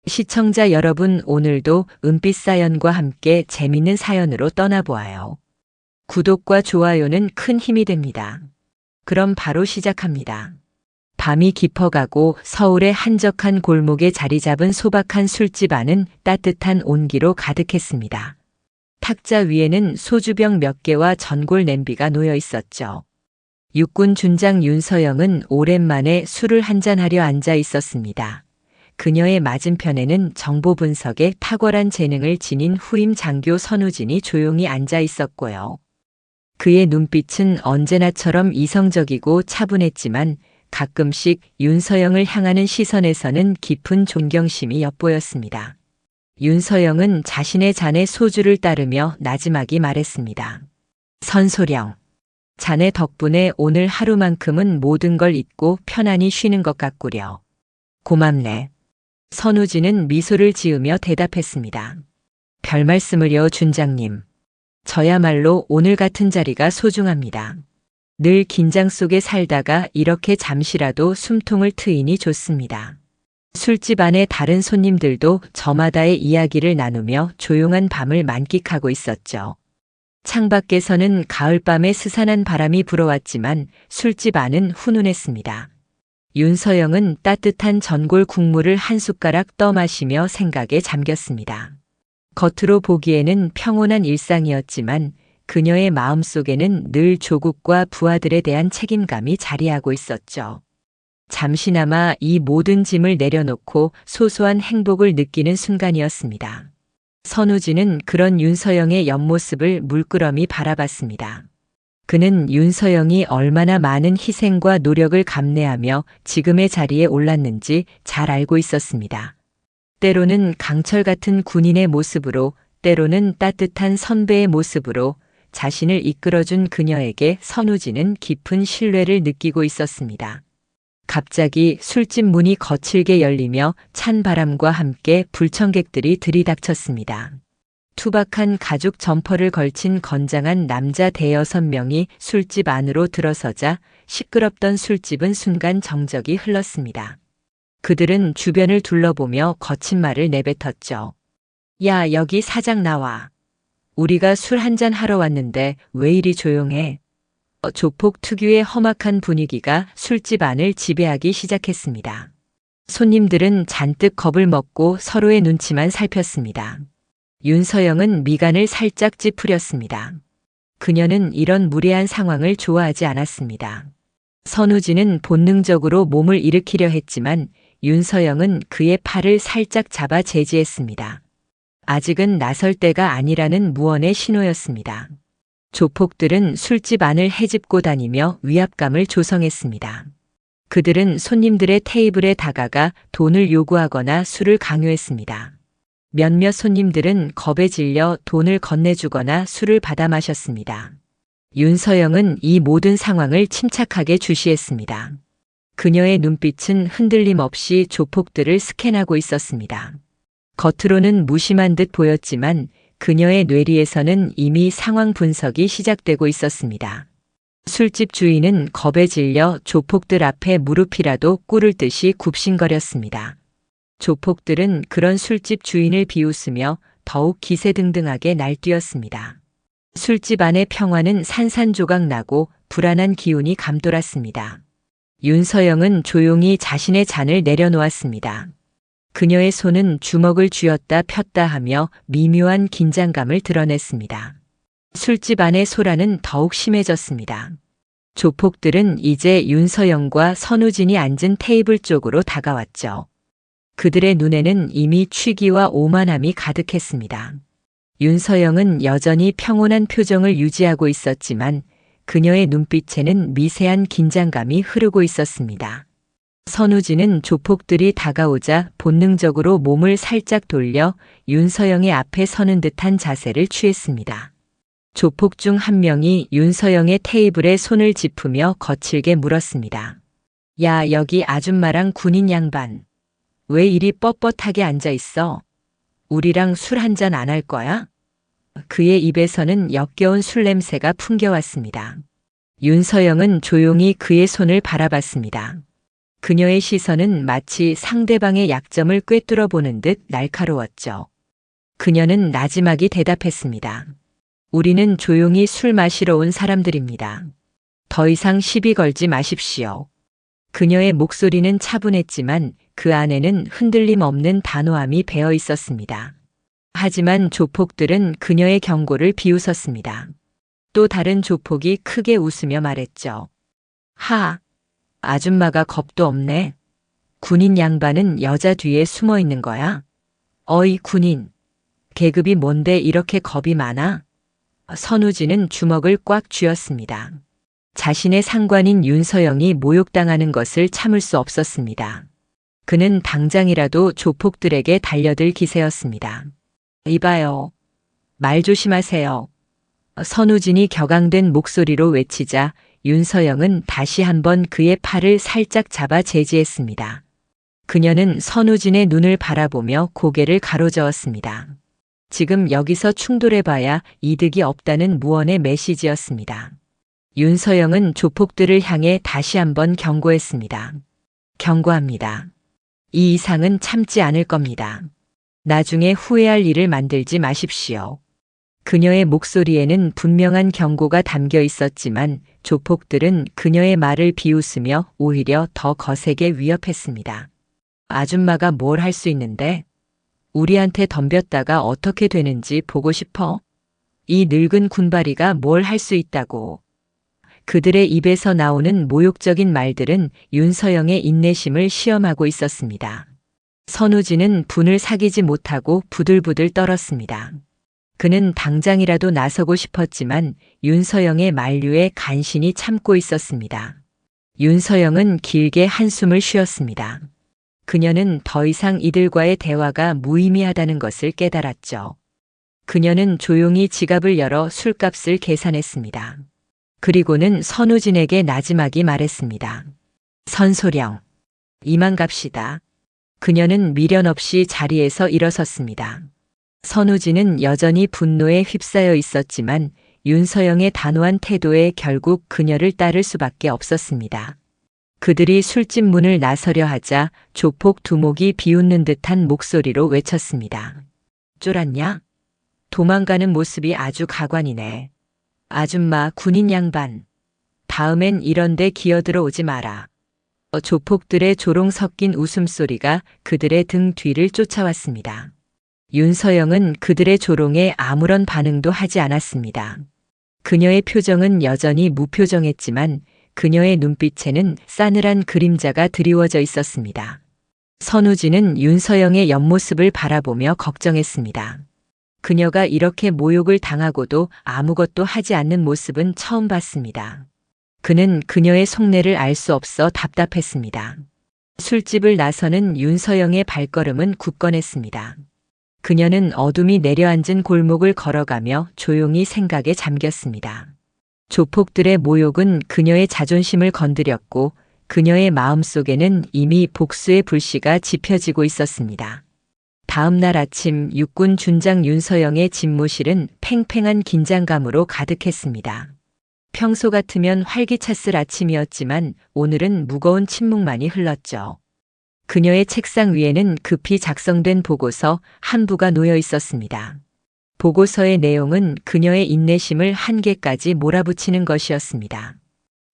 시청자 여러분, 오늘도 은빛 사연과 함께 재밌는 사연으로 떠나보아요. 구독과 좋아요는 큰 힘이 됩니다. 그럼 바로 시작합니다. 밤이 깊어가고 서울의 한적한 골목에 자리 잡은 소박한 술집 안은 따뜻한 온기로 가득했습니다. 탁자 위에는 소주병 몇 개와 전골 냄비가 놓여 있었죠. 육군 준장 윤서영은 오랜만에 술을 한잔하려 앉아 있었습니다. 그녀의 맞은편에는 정보 분석에 탁월한 재능을 지닌 후임 장교 선우진이 조용히 앉아 있었고요. 그의 눈빛은 언제나처럼 이성적이고 차분했지만 가끔씩 윤서영을 향하는 시선에서는 깊은 존경심이 엿보였습니다. 윤서영은 자신의 잔에 소주를 따르며 나지막이 말했습니다. 선소령, 자네 덕분에 오늘 하루만큼은 모든 걸 잊고 편안히 쉬는 것 같구려. 고맙네. 선우진은 미소를 지으며 대답했습니다. 별 말씀을요, 준장님. 저야말로 오늘 같은 자리가 소중합니다. 늘 긴장 속에 살다가 이렇게 잠시라도 숨통을 트이니 좋습니다. 술집 안에 다른 손님들도 저마다의 이야기를 나누며 조용한 밤을 만끽하고 있었죠. 창밖에서는 가을밤의 스산한 바람이 불어왔지만 술집 안은 훈훈했습니다. 윤서영은 따뜻한 전골 국물을 한 숟가락 떠 마시며 생각에 잠겼습니다. 겉으로 보기에는 평온한 일상이었지만 그녀의 마음속에는 늘 조국과 부하들에 대한 책임감이 자리하고 있었죠. 잠시나마 이 모든 짐을 내려놓고 소소한 행복을 느끼는 순간이었습니다. 선우진은 그런 윤서영의 옆모습을 물끄러미 바라봤습니다. 그는 윤서영이 얼마나 많은 희생과 노력을 감내하며 지금의 자리에 올랐는지 잘 알고 있었습니다. 때로는 강철 같은 군인의 모습으로, 때로는 따뜻한 선배의 모습으로 자신을 이끌어준 그녀에게 선우진은 깊은 신뢰를 느끼고 있었습니다. 갑자기 술집 문이 거칠게 열리며 찬 바람과 함께 불청객들이 들이닥쳤습니다. 투박한 가죽 점퍼를 걸친 건장한 남자 대여섯 명이 술집 안으로 들어서자 시끄럽던 술집은 순간 정적이 흘렀습니다. 그들은 주변을 둘러보며 거친 말을 내뱉었죠. 야, 여기 사장 나와. 우리가 술 한잔 하러 왔는데 왜 이리 조용해? 조폭 특유의 험악한 분위기가 술집 안을 지배하기 시작했습니다. 손님들은 잔뜩 겁을 먹고 서로의 눈치만 살폈습니다. 윤서영은 미간을 살짝 찌푸렸습니다. 그녀는 이런 무례한 상황을 좋아하지 않았습니다. 선우진은 본능적으로 몸을 일으키려 했지만 윤서영은 그의 팔을 살짝 잡아 제지했습니다. 아직은 나설 때가 아니라는 무언의 신호였습니다. 조폭들은 술집 안을 헤집고 다니며 위압감을 조성했습니다. 그들은 손님들의 테이블에 다가가 돈을 요구하거나 술을 강요했습니다. 몇몇 손님들은 겁에 질려 돈을 건네주거나 술을 받아 마셨습니다. 윤서영은 이 모든 상황을 침착하게 주시했습니다. 그녀의 눈빛은 흔들림 없이 조폭들을 스캔하고 있었습니다. 겉으로는 무심한 듯 보였지만 그녀의 뇌리에서는 이미 상황 분석이 시작되고 있었습니다. 술집 주인은 겁에 질려 조폭들 앞에 무릎이라도 꿇을 듯이 굽신거렸습니다. 조폭들은 그런 술집 주인을 비웃으며 더욱 기세등등하게 날뛰었습니다. 술집 안의 평화는 산산조각 나고 불안한 기운이 감돌았습니다. 윤서영은 조용히 자신의 잔을 내려놓았습니다. 그녀의 손은 주먹을 쥐었다 폈다 하며 미묘한 긴장감을 드러냈습니다. 술집 안의 소란은 더욱 심해졌습니다. 조폭들은 이제 윤서영과 선우진이 앉은 테이블 쪽으로 다가왔죠. 그들의 눈에는 이미 취기와 오만함이 가득했습니다. 윤서영은 여전히 평온한 표정을 유지하고 있었지만 그녀의 눈빛에는 미세한 긴장감이 흐르고 있었습니다. 선우진은 조폭들이 다가오자 본능적으로 몸을 살짝 돌려 윤서영의 앞에 서는 듯한 자세를 취했습니다. 조폭 중 한 명이 윤서영의 테이블에 손을 짚으며 거칠게 물었습니다. 야, 여기 아줌마랑 군인 양반. 왜 이리 뻣뻣하게 앉아 있어? 우리랑 술 한잔 안 할 거야? 그의 입에서는 역겨운 술 냄새가 풍겨왔습니다. 윤서영은 조용히 그의 손을 바라봤습니다. 그녀의 시선은 마치 상대방의 약점을 꿰뚫어 보는 듯 날카로웠죠. 그녀는 나지막이 대답했습니다. 우리는 조용히 술 마시러 온 사람들입니다. 더 이상 시비 걸지 마십시오. 그녀의 목소리는 차분했지만 그 안에는 흔들림 없는 단호함이 배어 있었습니다. 하지만 조폭들은 그녀의 경고를 비웃었습니다. 또 다른 조폭이 크게 웃으며 말했죠. 하, 아줌마가 겁도 없네. 군인 양반은 여자 뒤에 숨어 있는 거야? 어이 군인, 계급이 뭔데 이렇게 겁이 많아? 선우진은 주먹을 꽉 쥐었습니다. 자신의 상관인 윤서영이 모욕당하는 것을 참을 수 없었습니다. 그는 당장이라도 조폭들에게 달려들 기세였습니다. 이봐요. 말 조심하세요. 선우진이 격앙된 목소리로 외치자 윤서영은 다시 한번 그의 팔을 살짝 잡아 제지했습니다. 그녀는 선우진의 눈을 바라보며 고개를 가로저었습니다. 지금 여기서 충돌해봐야 이득이 없다는 무언의 메시지였습니다. 윤서영은 조폭들을 향해 다시 한번 경고했습니다. 경고합니다. 이 이상은 참지 않을 겁니다. 나중에 후회할 일을 만들지 마십시오. 그녀의 목소리에는 분명한 경고가 담겨 있었지만 조폭들은 그녀의 말을 비웃으며 오히려 더 거세게 위협했습니다. 아줌마가 뭘 할 수 있는데? 우리한테 덤볐다가 어떻게 되는지 보고 싶어? 이 늙은 군바리가 뭘 할 수 있다고. 그들의 입에서 나오는 모욕적인 말들은 윤서영의 인내심을 시험하고 있었습니다. 선우진은 분을 사귀지 못하고 부들부들 떨었습니다. 그는 당장이라도 나서고 싶었지만 윤서영의 만류에 간신히 참고 있었습니다. 윤서영은 길게 한숨을 쉬었습니다. 그녀는 더 이상 이들과의 대화가 무의미하다는 것을 깨달았죠. 그녀는 조용히 지갑을 열어 술값을 계산했습니다. 그리고는 선우진에게 나지막이 말했습니다. 선소령, 이만 갑시다. 그녀는 미련 없이 자리에서 일어섰습니다. 선우진은 여전히 분노에 휩싸여 있었지만 윤서영의 단호한 태도에 결국 그녀를 따를 수밖에 없었습니다. 그들이 술집 문을 나서려 하자 조폭 두목이 비웃는 듯한 목소리로 외쳤습니다. 쫄았냐? 도망가는 모습이 아주 가관이네. 아줌마 군인 양반. 다음엔 이런데 기어들어 오지 마라. 조폭들의 조롱 섞인 웃음소리가 그들의 등 뒤를 쫓아왔습니다. 윤서영은 그들의 조롱에 아무런 반응도 하지 않았습니다. 그녀의 표정은 여전히 무표정했지만 그녀의 눈빛에는 싸늘한 그림자가 드리워져 있었습니다. 선우진은 윤서영의 옆모습을 바라보며 걱정했습니다. 그녀가 이렇게 모욕을 당하고도 아무것도 하지 않는 모습은 처음 봤습니다. 그는 그녀의 속내를 알 수 없어 답답했습니다. 술집을 나서는 윤서영의 발걸음은 굳건했습니다. 그녀는 어둠이 내려앉은 골목을 걸어가며 조용히 생각에 잠겼습니다. 조폭들의 모욕은 그녀의 자존심을 건드렸고 그녀의 마음속에는 이미 복수의 불씨가 지펴지고 있었습니다. 다음 날 아침 육군 준장 윤서영의 집무실은 팽팽한 긴장감으로 가득했습니다. 평소 같으면 활기찼을 아침이었지만 오늘은 무거운 침묵만이 흘렀죠. 그녀의 책상 위에는 급히 작성된 보고서 한 부가 놓여 있었습니다. 보고서의 내용은 그녀의 인내심을 한계까지 몰아붙이는 것이었습니다.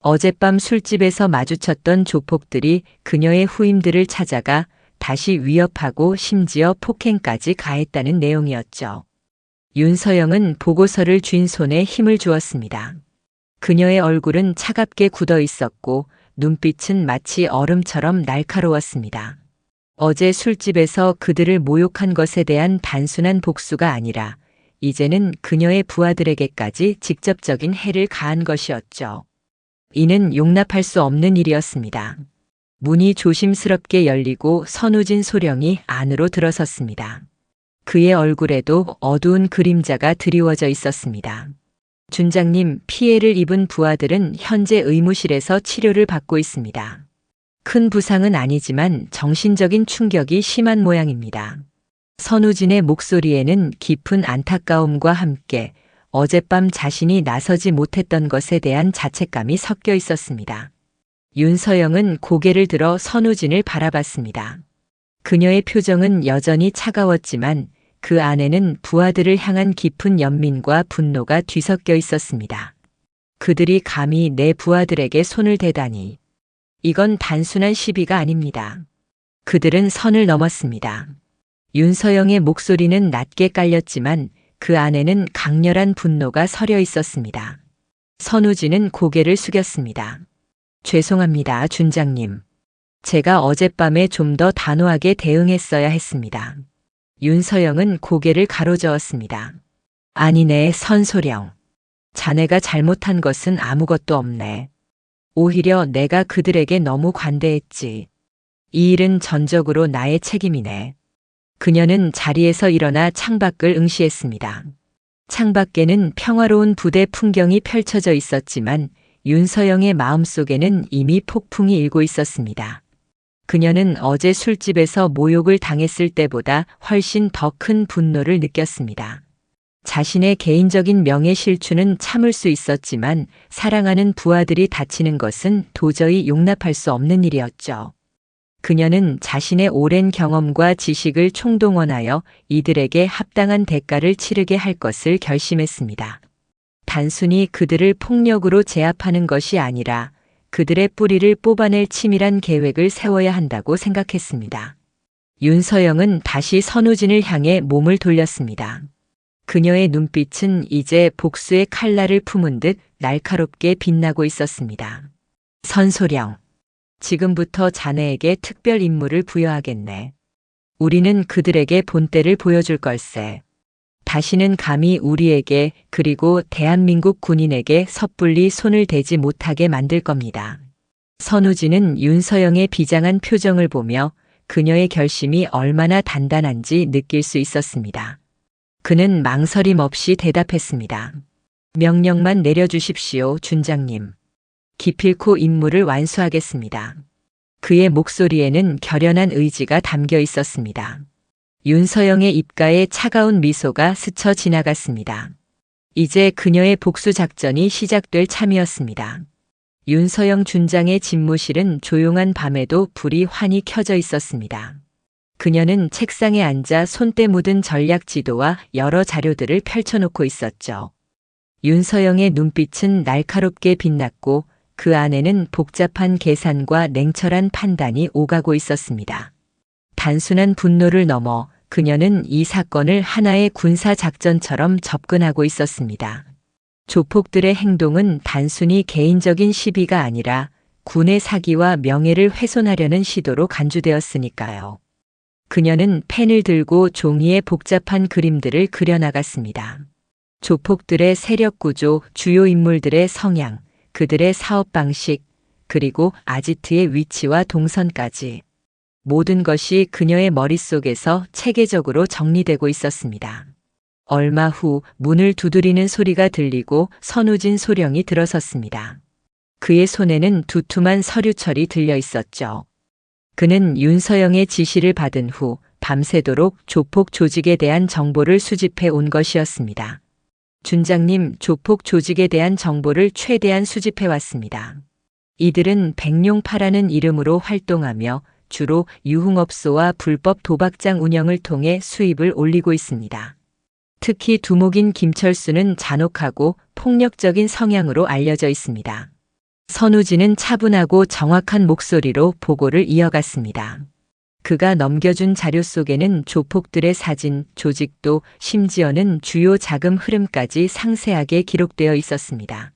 어젯밤 술집에서 마주쳤던 조폭들이 그녀의 후임들을 찾아가 다시 위협하고 심지어 폭행까지 가했다는 내용이었죠. 윤서영은 보고서를 쥔 손에 힘을 주었습니다. 그녀의 얼굴은 차갑게 굳어 있었고 눈빛은 마치 얼음처럼 날카로웠습니다. 어제 술집에서 그들을 모욕한 것에 대한 단순한 복수가 아니라 이제는 그녀의 부하들에게까지 직접적인 해를 가한 것이었죠. 이는 용납할 수 없는 일이었습니다. 문이 조심스럽게 열리고 선우진 소령이 안으로 들어섰습니다. 그의 얼굴에도 어두운 그림자가 드리워져 있었습니다. 준장님, 피해를 입은 부하들은 현재 의무실에서 치료를 받고 있습니다. 큰 부상은 아니지만 정신적인 충격이 심한 모양입니다. 선우진의 목소리에는 깊은 안타까움과 함께 어젯밤 자신이 나서지 못했던 것에 대한 자책감이 섞여 있었습니다. 윤서영은 고개를 들어 선우진을 바라봤습니다. 그녀의 표정은 여전히 차가웠지만 그 안에는 부하들을 향한 깊은 연민과 분노가 뒤섞여 있었습니다. 그들이 감히 내 부하들에게 손을 대다니. 이건 단순한 시비가 아닙니다. 그들은 선을 넘었습니다. 윤서영의 목소리는 낮게 깔렸지만 그 안에는 강렬한 분노가 서려 있었습니다. 선우진은 고개를 숙였습니다. 죄송합니다, 준장님. 제가 어젯밤에 좀 더 단호하게 대응했어야 했습니다. 윤서영은 고개를 가로저었습니다. 아니네, 선소령. 자네가 잘못한 것은 아무것도 없네. 오히려 내가 그들에게 너무 관대했지. 이 일은 전적으로 나의 책임이네. 그녀는 자리에서 일어나 창밖을 응시했습니다. 창밖에는 평화로운 부대 풍경이 펼쳐져 있었지만 윤서영의 마음속에는 이미 폭풍이 일고 있었습니다. 그녀는 어제 술집에서 모욕을 당했을 때보다 훨씬 더 큰 분노를 느꼈습니다. 자신의 개인적인 명예 실추는 참을 수 있었지만 사랑하는 부하들이 다치는 것은 도저히 용납할 수 없는 일이었죠. 그녀는 자신의 오랜 경험과 지식을 총동원하여 이들에게 합당한 대가를 치르게 할 것을 결심했습니다. 단순히 그들을 폭력으로 제압하는 것이 아니라 그들의 뿌리를 뽑아낼 치밀한 계획을 세워야 한다고 생각했습니다. 윤서영은 다시 선우진을 향해 몸을 돌렸습니다. 그녀의 눈빛은 이제 복수의 칼날을 품은 듯 날카롭게 빛나고 있었습니다. 선소령, 지금부터 자네에게 특별 임무를 부여하겠네. 우리는 그들에게 본때를 보여줄 걸세. 다시는 감히 우리에게 그리고 대한민국 군인에게 섣불리 손을 대지 못하게 만들 겁니다. 선우진은 윤서영의 비장한 표정을 보며 그녀의 결심이 얼마나 단단한지 느낄 수 있었습니다. 그는 망설임 없이 대답했습니다. 명령만 내려주십시오, 준장님. 기필코 임무를 완수하겠습니다. 그의 목소리에는 결연한 의지가 담겨 있었습니다. 윤서영의 입가에 차가운 미소가 스쳐 지나갔습니다. 이제 그녀의 복수 작전이 시작될 참이었습니다. 윤서영 준장의 집무실은 조용한 밤에도 불이 환히 켜져 있었습니다. 그녀는 책상에 앉아 손때 묻은 전략 지도와 여러 자료들을 펼쳐놓고 있었죠. 윤서영의 눈빛은 날카롭게 빛났고 그 안에는 복잡한 계산과 냉철한 판단이 오가고 있었습니다. 단순한 분노를 넘어 그녀는 이 사건을 하나의 군사 작전처럼 접근하고 있었습니다. 조폭들의 행동은 단순히 개인적인 시비가 아니라 군의 사기와 명예를 훼손하려는 시도로 간주되었으니까요. 그녀는 펜을 들고 종이에 복잡한 그림들을 그려나갔습니다. 조폭들의 세력 구조, 주요 인물들의 성향, 그들의 사업 방식, 그리고 아지트의 위치와 동선까지. 모든 것이 그녀의 머릿속에서 체계적으로 정리되고 있었습니다. 얼마 후 문을 두드리는 소리가 들리고 선우진 소령이 들어섰습니다. 그의 손에는 두툼한 서류철이 들려 있었죠. 그는 윤서영의 지시를 받은 후 밤새도록 조폭 조직에 대한 정보를 수집해 온 것이었습니다. 준장님, 조폭 조직에 대한 정보를 최대한 수집해 왔습니다. 이들은 백룡파라는 이름으로 활동하며 주로 유흥업소와 불법 도박장 운영을 통해 수입을 올리고 있습니다. 특히 두목인 김철수는 잔혹하고 폭력적인 성향으로 알려져 있습니다. 선우진은 차분하고 정확한 목소리로 보고를 이어갔습니다. 그가 넘겨준 자료 속에는 조폭들의 사진, 조직도, 심지어는 주요 자금 흐름까지 상세하게 기록되어 있었습니다.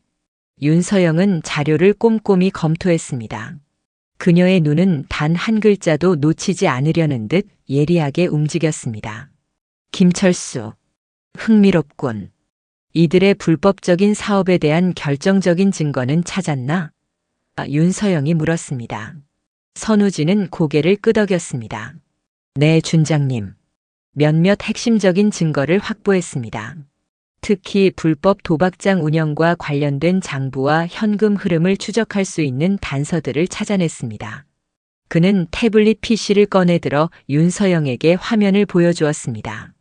윤서영은 자료를 꼼꼼히 검토했습니다. 그녀의 눈은 단 한 글자도 놓치지 않으려는 듯 예리하게 움직였습니다. 김철수. 흥미롭군. 이들의 불법적인 사업에 대한 결정적인 증거는 찾았나? 윤서영이 물었습니다. 선우진은 고개를 끄덕였습니다. 네, 준장님. 몇몇 핵심적인 증거를 확보했습니다. 특히 불법 도박장 운영과 관련된 장부와 현금 흐름을 추적할 수 있는 단서들을 찾아냈습니다. 그는 태블릿 PC를 꺼내들어 윤서영에게 화면을 보여주었습니다.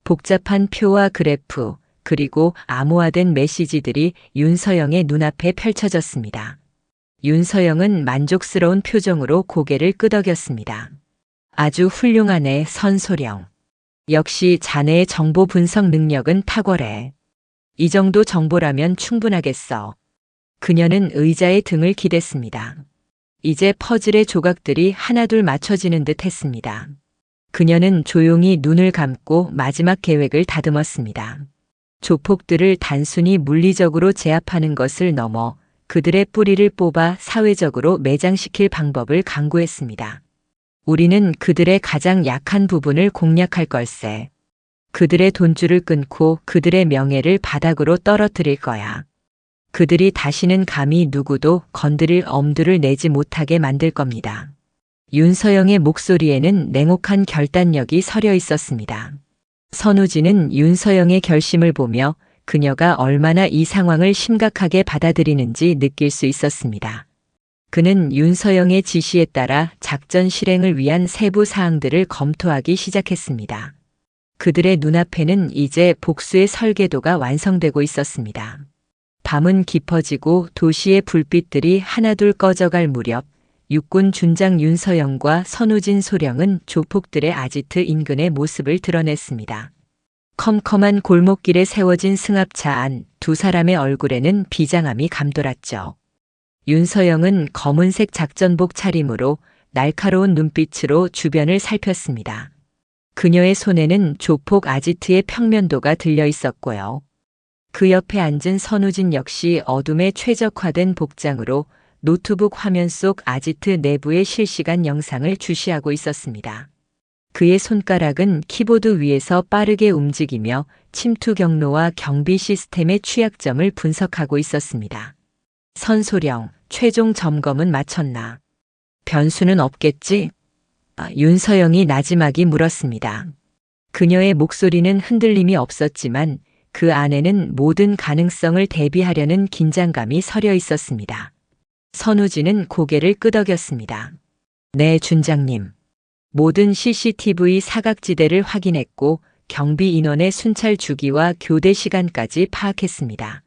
복잡한 표와 그래프, 그리고 암호화된 메시지들이 윤서영의 눈앞에 펼쳐졌습니다. 윤서영은 만족스러운 표정으로 고개를 끄덕였습니다. 아주 훌륭하네, 선소령. 역시 자네의 정보 분석 능력은 탁월해. 이 정도 정보라면 충분하겠어. 그녀는 의자에 등을 기댔습니다. 이제 퍼즐의 조각들이 하나둘 맞춰지는 듯 했습니다. 그녀는 조용히 눈을 감고 마지막 계획을 다듬었습니다. 조폭들을 단순히 물리적으로 제압하는 것을 넘어 그들의 뿌리를 뽑아 사회적으로 매장시킬 방법을 강구했습니다. 우리는 그들의 가장 약한 부분을 공략할 걸세. 그들의 돈줄을 끊고 그들의 명예를 바닥으로 떨어뜨릴 거야. 그들이 다시는 감히 누구도 건드릴 엄두를 내지 못하게 만들 겁니다. 윤서영의 목소리에는 냉혹한 결단력이 서려 있었습니다. 선우진은 윤서영의 결심을 보며 그녀가 얼마나 이 상황을 심각하게 받아들이는지 느낄 수 있었습니다. 그는 윤서영의 지시에 따라 작전 실행을 위한 세부 사항들을 검토하기 시작했습니다. 그들의 눈앞에는 이제 복수의 설계도가 완성되고 있었습니다. 밤은 깊어지고 도시의 불빛들이 하나둘 꺼져갈 무렵 육군 준장 윤서영과 선우진 소령은 조폭들의 아지트 인근의 모습을 드러냈습니다. 컴컴한 골목길에 세워진 승합차 안 두 사람의 얼굴에는 비장함이 감돌았죠. 윤서영은 검은색 작전복 차림으로 날카로운 눈빛으로 주변을 살폈습니다. 그녀의 손에는 조폭 아지트의 평면도가 들려 있었고요. 그 옆에 앉은 선우진 역시 어둠에 최적화된 복장으로 노트북 화면 속 아지트 내부의 실시간 영상을 주시하고 있었습니다. 그의 손가락은 키보드 위에서 빠르게 움직이며 침투 경로와 경비 시스템의 취약점을 분석하고 있었습니다. 선소령, 최종 점검은 마쳤나? 변수는 없겠지? 윤서영이 나지막이 물었습니다. 그녀의 목소리는 흔들림이 없었지만 그 안에는 모든 가능성을 대비하려는 긴장감이 서려 있었습니다. 선우진은 고개를 끄덕였습니다. 네, 준장님. 모든 CCTV 사각지대를 확인했고 경비 인원의 순찰 주기와 교대 시간까지 파악했습니다.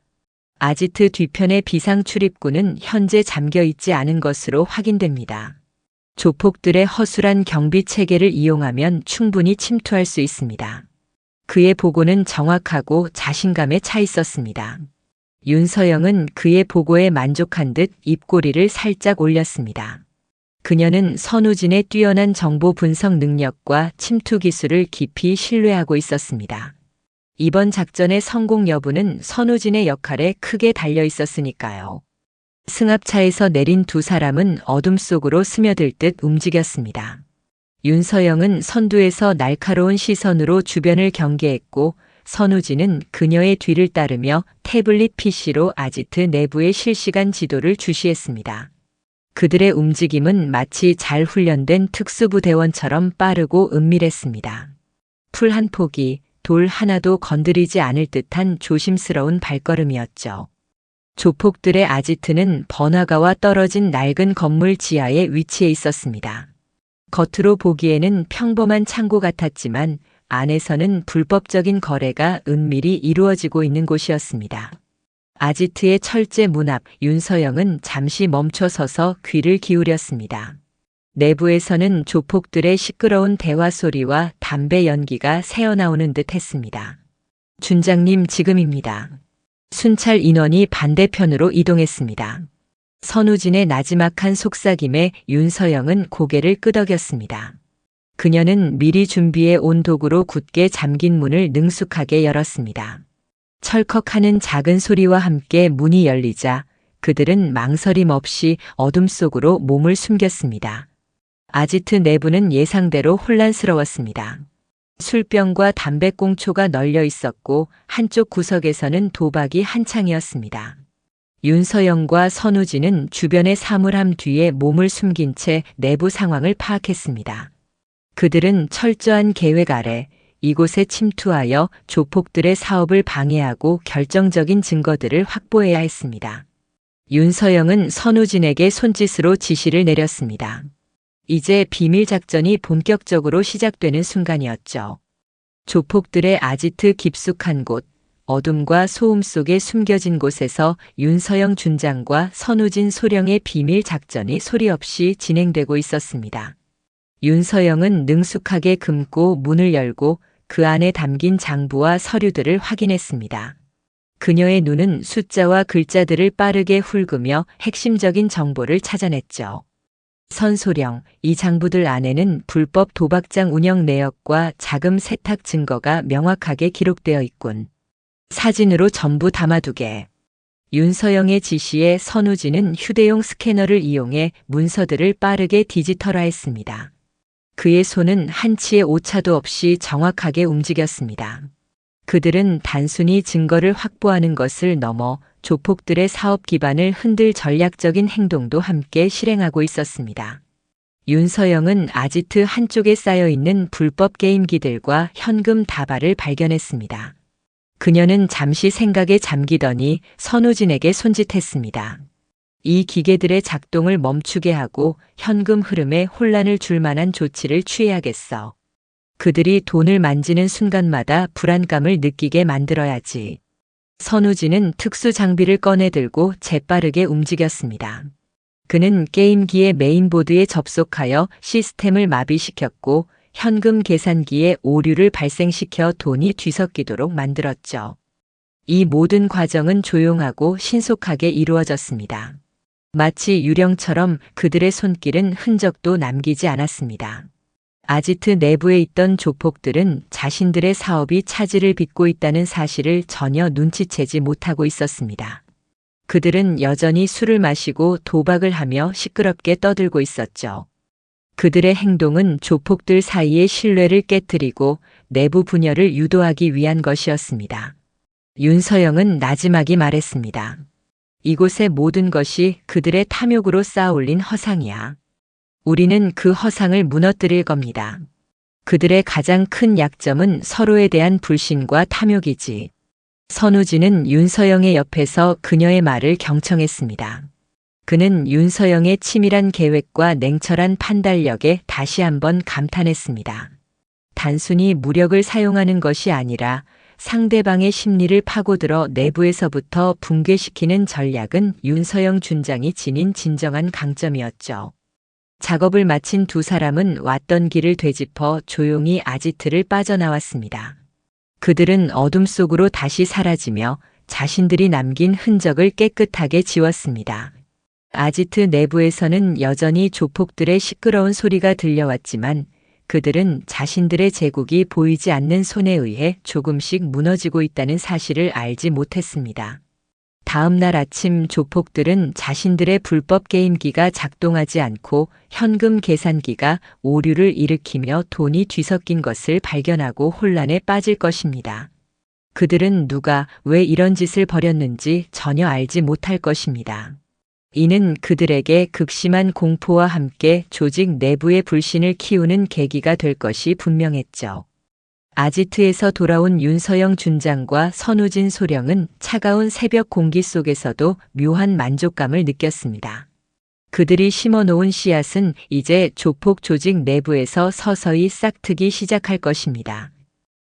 아지트 뒤편의 비상 출입구는 현재 잠겨 있지 않은 것으로 확인됩니다. 조폭들의 허술한 경비 체계를 이용하면 충분히 침투할 수 있습니다. 그의 보고는 정확하고 자신감에 차 있었습니다. 윤서영은 그의 보고에 만족한 듯 입꼬리를 살짝 올렸습니다. 그녀는 선우진의 뛰어난 정보 분석 능력과 침투 기술을 깊이 신뢰하고 있었습니다. 이번 작전의 성공 여부는 선우진의 역할에 크게 달려 있었으니까요. 승합차에서 내린 두 사람은 어둠 속으로 스며들 듯 움직였습니다. 윤서영은 선두에서 날카로운 시선으로 주변을 경계했고 선우진은 그녀의 뒤를 따르며 태블릿 PC로 아지트 내부의 실시간 지도를 주시했습니다. 그들의 움직임은 마치 잘 훈련된 특수부대원처럼 빠르고 은밀했습니다. 풀 한 포기, 돌 하나도 건드리지 않을 듯한 조심스러운 발걸음이었죠. 조폭들의 아지트는 번화가와 떨어진 낡은 건물 지하에 위치해 있었습니다. 겉으로 보기에는 평범한 창고 같았지만 안에서는 불법적인 거래가 은밀히 이루어지고 있는 곳이었습니다. 아지트의 철제 문 앞 윤서영은 잠시 멈춰 서서 귀를 기울였습니다. 내부에서는 조폭들의 시끄러운 대화 소리와 담배 연기가 새어나오는 듯 했습니다. 준장님, 지금입니다. 순찰 인원이 반대편으로 이동했습니다. 선우진의 나지막한 속삭임에 윤서영은 고개를 끄덕였습니다. 그녀는 미리 준비해 온 도구로 굳게 잠긴 문을 능숙하게 열었습니다. 철컥하는 작은 소리와 함께 문이 열리자 그들은 망설임 없이 어둠 속으로 몸을 숨겼습니다. 아지트 내부는 예상대로 혼란스러웠습니다. 술병과 담배꽁초가 널려 있었고 한쪽 구석에서는 도박이 한창이었습니다. 윤서영과 선우진은 주변의 사물함 뒤에 몸을 숨긴 채 내부 상황을 파악했습니다. 그들은 철저한 계획 아래 이곳에 침투하여 조폭들의 사업을 방해하고 결정적인 증거들을 확보해야 했습니다. 윤서영은 선우진에게 손짓으로 지시를 내렸습니다. 이제 비밀 작전이 본격적으로 시작되는 순간이었죠. 조폭들의 아지트 깊숙한 곳, 어둠과 소음 속에 숨겨진 곳에서 윤서영 준장과 선우진 소령의 비밀 작전이 소리 없이 진행되고 있었습니다. 윤서영은 능숙하게 금고 문을 열고 그 안에 담긴 장부와 서류들을 확인했습니다. 그녀의 눈은 숫자와 글자들을 빠르게 훑으며 핵심적인 정보를 찾아냈죠. 선소령, 이 장부들 안에는 불법 도박장 운영 내역과 자금 세탁 증거가 명확하게 기록되어 있군. 사진으로 전부 담아두게. 윤서영의 지시에 선우진은 휴대용 스캐너를 이용해 문서들을 빠르게 디지털화했습니다. 그의 손은 한치의 오차도 없이 정확하게 움직였습니다. 그들은 단순히 증거를 확보하는 것을 넘어 조폭들의 사업 기반을 흔들 전략적인 행동도 함께 실행하고 있었습니다. 윤서영은 아지트 한쪽에 쌓여있는 불법 게임기들과 현금 다발을 발견했습니다. 그녀는 잠시 생각에 잠기더니 선우진에게 손짓했습니다. 이 기계들의 작동을 멈추게 하고 현금 흐름에 혼란을 줄 만한 조치를 취해야겠어. 그들이 돈을 만지는 순간마다 불안감을 느끼게 만들어야지. 선우진은 특수 장비를 꺼내들고 재빠르게 움직였습니다. 그는 게임기의 메인보드에 접속하여 시스템을 마비시켰고 현금 계산기에 오류를 발생시켜 돈이 뒤섞이도록 만들었죠. 이 모든 과정은 조용하고 신속하게 이루어졌습니다. 마치 유령처럼 그들의 손길은 흔적도 남기지 않았습니다. 아지트 내부에 있던 조폭들은 자신들의 사업이 차질을 빚고 있다는 사실을 전혀 눈치채지 못하고 있었습니다. 그들은 여전히 술을 마시고 도박을 하며 시끄럽게 떠들고 있었죠. 그들의 행동은 조폭들 사이의 신뢰를 깨뜨리고 내부 분열을 유도하기 위한 것이었습니다. 윤서영은 나지막이 말했습니다. 이곳의 모든 것이 그들의 탐욕으로 쌓아올린 허상이야. 우리는 그 허상을 무너뜨릴 겁니다. 그들의 가장 큰 약점은 서로에 대한 불신과 탐욕이지. 선우진은 윤서영의 옆에서 그녀의 말을 경청했습니다. 그는 윤서영의 치밀한 계획과 냉철한 판단력에 다시 한번 감탄했습니다. 단순히 무력을 사용하는 것이 아니라 상대방의 심리를 파고들어 내부에서부터 붕괴시키는 전략은 윤서영 준장이 지닌 진정한 강점이었죠. 작업을 마친 두 사람은 왔던 길을 되짚어 조용히 아지트를 빠져나왔습니다. 그들은 어둠 속으로 다시 사라지며 자신들이 남긴 흔적을 깨끗하게 지웠습니다. 아지트 내부에서는 여전히 조폭들의 시끄러운 소리가 들려왔지만 그들은 자신들의 제국이 보이지 않는 손에 의해 조금씩 무너지고 있다는 사실을 알지 못했습니다. 다음 날 아침 조폭들은 자신들의 불법 게임기가 작동하지 않고 현금 계산기가 오류를 일으키며 돈이 뒤섞인 것을 발견하고 혼란에 빠질 것입니다. 그들은 누가 왜 이런 짓을 벌였는지 전혀 알지 못할 것입니다. 이는 그들에게 극심한 공포와 함께 조직 내부의 불신을 키우는 계기가 될 것이 분명했죠. 아지트에서 돌아온 윤서영 준장과 선우진 소령은 차가운 새벽 공기 속에서도 묘한 만족감을 느꼈습니다. 그들이 심어놓은 씨앗은 이제 조폭 조직 내부에서 서서히 싹트기 시작할 것입니다.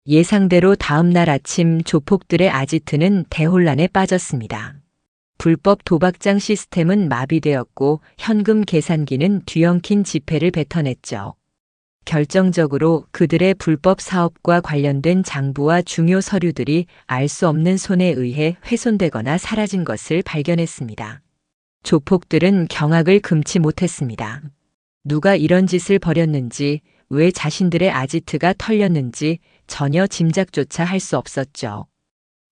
예상대로 다음 날 아침 조폭들의 아지트는 대혼란에 빠졌습니다. 불법 도박장 시스템은 마비되었고 현금 계산기는 뒤엉킨 지폐를 뱉어냈죠. 결정적으로 그들의 불법 사업과 관련된 장부와 중요 서류들이 알 수 없는 손에 의해 훼손되거나 사라진 것을 발견했습니다. 조폭들은 경악을 금치 못했습니다. 누가 이런 짓을 벌였는지, 왜 자신들의 아지트가 털렸는지 전혀 짐작조차 할 수 없었죠.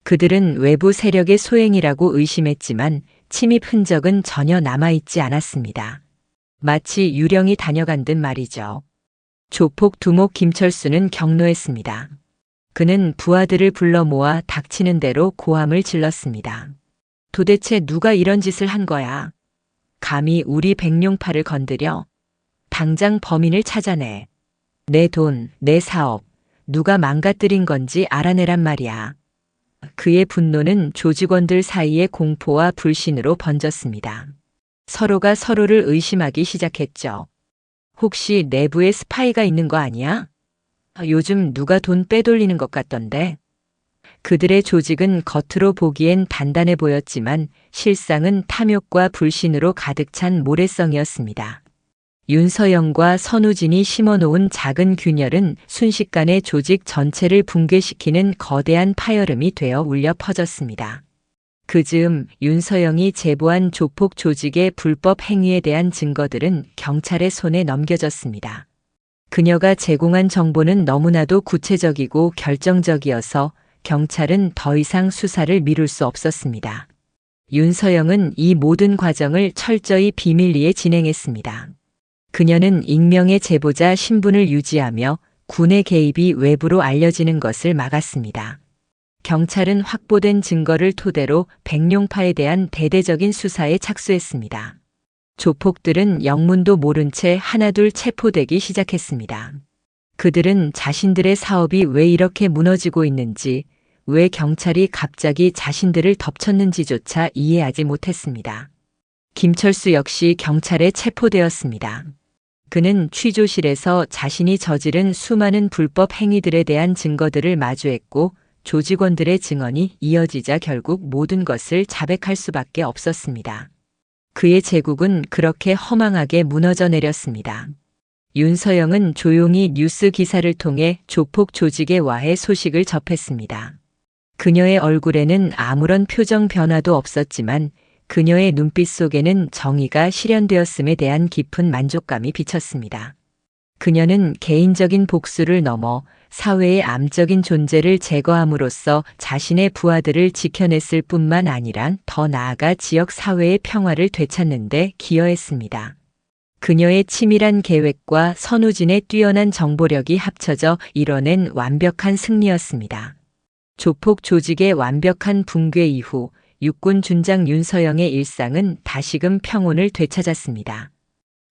그들은 외부 세력의 소행이라고 의심했지만 침입 흔적은 전혀 남아있지 않았습니다. 마치 유령이 다녀간 듯 말이죠. 조폭 두목 김철수는 경로했습니다. 그는 부하들을 불러 모아 닥치는 대로 고함을 질렀습니다. 도대체 누가 이런 짓을 한 거야? 감히 우리 백룡파를 건드려? 당장 범인을 찾아내. 내 돈, 내 사업, 누가 망가뜨린 건지 알아내란 말이야. 그의 분노는 조직원들 사이의 공포와 불신으로 번졌습니다. 서로가 서로를 의심하기 시작했죠. 혹시 내부에 스파이가 있는 거 아니야? 요즘 누가 돈 빼돌리는 것 같던데. 그들의 조직은 겉으로 보기엔 단단해 보였지만 실상은 탐욕과 불신으로 가득 찬 모래성이었습니다. 윤서영과 선우진이 심어놓은 작은 균열은 순식간에 조직 전체를 붕괴시키는 거대한 파열음이 되어 울려 퍼졌습니다. 그 즈음 윤서영이 제보한 조폭 조직의 불법 행위에 대한 증거들은 경찰의 손에 넘겨졌습니다. 그녀가 제공한 정보는 너무나도 구체적이고 결정적이어서 경찰은 더 이상 수사를 미룰 수 없었습니다. 윤서영은 이 모든 과정을 철저히 비밀리에 진행했습니다. 그녀는 익명의 제보자 신분을 유지하며 군의 개입이 외부로 알려지는 것을 막았습니다. 경찰은 확보된 증거를 토대로 백룡파에 대한 대대적인 수사에 착수했습니다. 조폭들은 영문도 모른 채 하나둘 체포되기 시작했습니다. 그들은 자신들의 사업이 왜 이렇게 무너지고 있는지, 왜 경찰이 갑자기 자신들을 덮쳤는지조차 이해하지 못했습니다. 김철수 역시 경찰에 체포되었습니다. 그는 취조실에서 자신이 저지른 수많은 불법 행위들에 대한 증거들을 마주했고 조직원들의 증언이 이어지자 결국 모든 것을 자백할 수밖에 없었습니다. 그의 제국은 그렇게 허망하게 무너져 내렸습니다. 윤서영은 조용히 뉴스 기사를 통해 조폭 조직의 와해 소식을 접했습니다. 그녀의 얼굴에는 아무런 표정 변화도 없었지만 그녀의 눈빛 속에는 정의가 실현되었음에 대한 깊은 만족감이 비쳤습니다. 그녀는 개인적인 복수를 넘어 사회의 암적인 존재를 제거함으로써 자신의 부하들을 지켜냈을 뿐만 아니라 더 나아가 지역 사회의 평화를 되찾는 데 기여했습니다. 그녀의 치밀한 계획과 선우진의 뛰어난 정보력이 합쳐져 이뤄낸 완벽한 승리였습니다. 조폭 조직의 완벽한 붕괴 이후 육군 준장 윤서영의 일상은 다시금 평온을 되찾았습니다.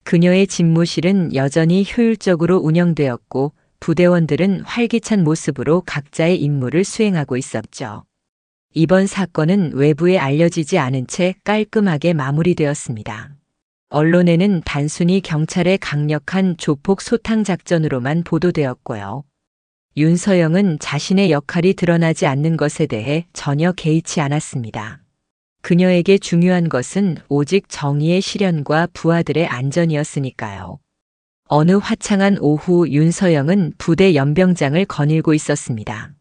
그녀의 집무실은 여전히 효율적으로 운영되었고 부대원들은 활기찬 모습으로 각자의 임무를 수행하고 있었죠. 이번 사건은 외부에 알려지지 않은 채 깔끔하게 마무리되었습니다. 언론에는 단순히 경찰의 강력한 조폭 소탕 작전으로만 보도되었고요. 윤서영은 자신의 역할이 드러나지 않는 것에 대해 전혀 개의치 않았습니다. 그녀에게 중요한 것은 오직 정의의 실현과 부하들의 안전이었으니까요. 어느 화창한 오후 윤서영은 부대 연병장을 거닐고 있었습니다.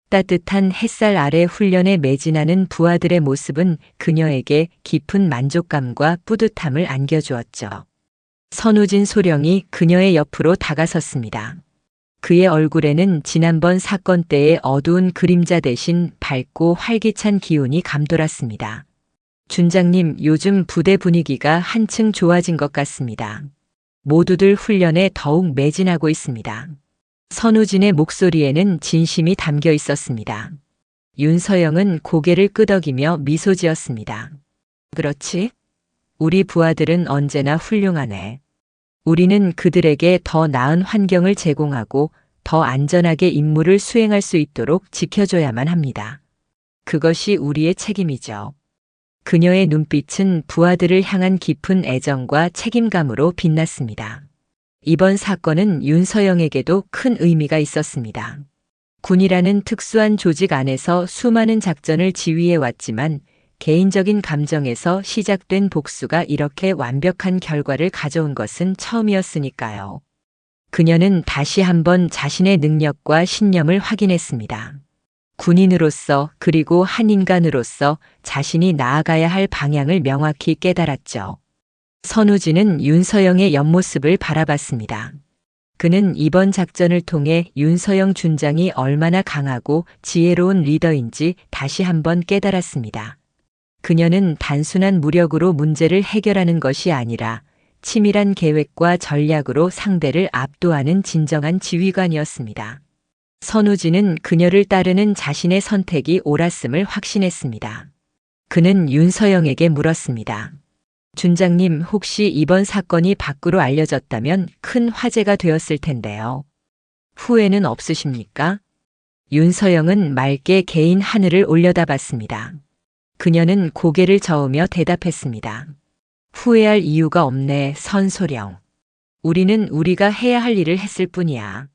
따뜻한 햇살 아래 훈련에 매진하는 부하들의 모습은 그녀에게 깊은 만족감과 뿌듯함을 안겨주었죠. 선우진 소령이 그녀의 옆으로 다가섰습니다. 그의 얼굴에는 지난번 사건 때의 어두운 그림자 대신 밝고 활기찬 기운이 감돌았습니다. 준장님, 요즘 부대 분위기가 한층 좋아진 것 같습니다. 모두들 훈련에 더욱 매진하고 있습니다. 선우진의 목소리에는 진심이 담겨 있었습니다. 윤서영은 고개를 끄덕이며 미소 지었습니다. 그렇지? 우리 부하들은 언제나 훌륭하네. 우리는 그들에게 더 나은 환경을 제공하고 더 안전하게 임무를 수행할 수 있도록 지켜줘야만 합니다. 그것이 우리의 책임이죠. 그녀의 눈빛은 부하들을 향한 깊은 애정과 책임감으로 빛났습니다. 이번 사건은 윤서영에게도 큰 의미가 있었습니다. 군이라는 특수한 조직 안에서 수많은 작전을 지휘해왔지만 개인적인 감정에서 시작된 복수가 이렇게 완벽한 결과를 가져온 것은 처음이었으니까요. 그녀는 다시 한번 자신의 능력과 신념을 확인했습니다. 군인으로서 그리고 한 인간으로서 자신이 나아가야 할 방향을 명확히 깨달았죠. 선우진은 윤서영의 옆모습을 바라봤습니다. 그는 이번 작전을 통해 윤서영 준장이 얼마나 강하고 지혜로운 리더인지 다시 한번 깨달았습니다. 그녀는 단순한 무력으로 문제를 해결하는 것이 아니라 치밀한 계획과 전략으로 상대를 압도하는 진정한 지휘관이었습니다. 선우진은 그녀를 따르는 자신의 선택이 옳았음을 확신했습니다. 그는 윤서영에게 물었습니다. 준장님, 혹시 이번 사건이 밖으로 알려졌다면 큰 화제가 되었을 텐데요. 후회는 없으십니까? 윤서영은 맑게 개인 하늘을 올려다봤습니다. 그녀는 고개를 저으며 대답했습니다. 후회할 이유가 없네, 선소령. 우리는 우리가 해야 할 일을 했을 뿐이야.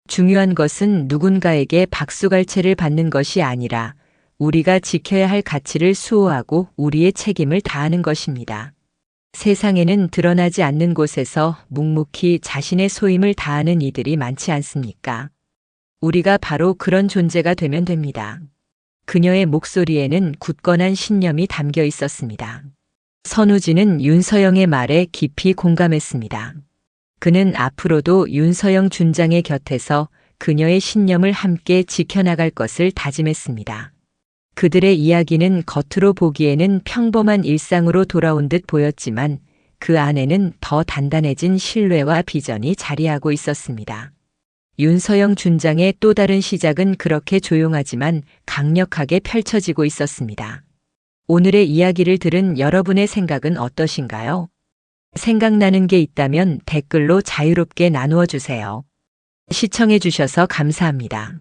중요한 것은 누군가에게 박수갈채를 받는 것이 아니라 우리가 지켜야 할 가치를 수호하고 우리의 책임을 다하는 것입니다. 세상에는 드러나지 않는 곳에서 묵묵히 자신의 소임을 다하는 이들이 많지 않습니까? 우리가 바로 그런 존재가 되면 됩니다. 그녀의 목소리에는 굳건한 신념이 담겨 있었습니다. 선우진은 윤서영의 말에 깊이 공감했습니다. 그는 앞으로도 윤서영 준장의 곁에서 그녀의 신념을 함께 지켜나갈 것을 다짐했습니다. 그들의 이야기는 겉으로 보기에는 평범한 일상으로 돌아온 듯 보였지만 그 안에는 더 단단해진 신뢰와 비전이 자리하고 있었습니다. 윤서영 준장의 또 다른 시작은 그렇게 조용하지만 강력하게 펼쳐지고 있었습니다. 오늘의 이야기를 들은 여러분의 생각은 어떠신가요? 생각나는 게 있다면 댓글로 자유롭게 나누어 주세요. 시청해 주셔서 감사합니다.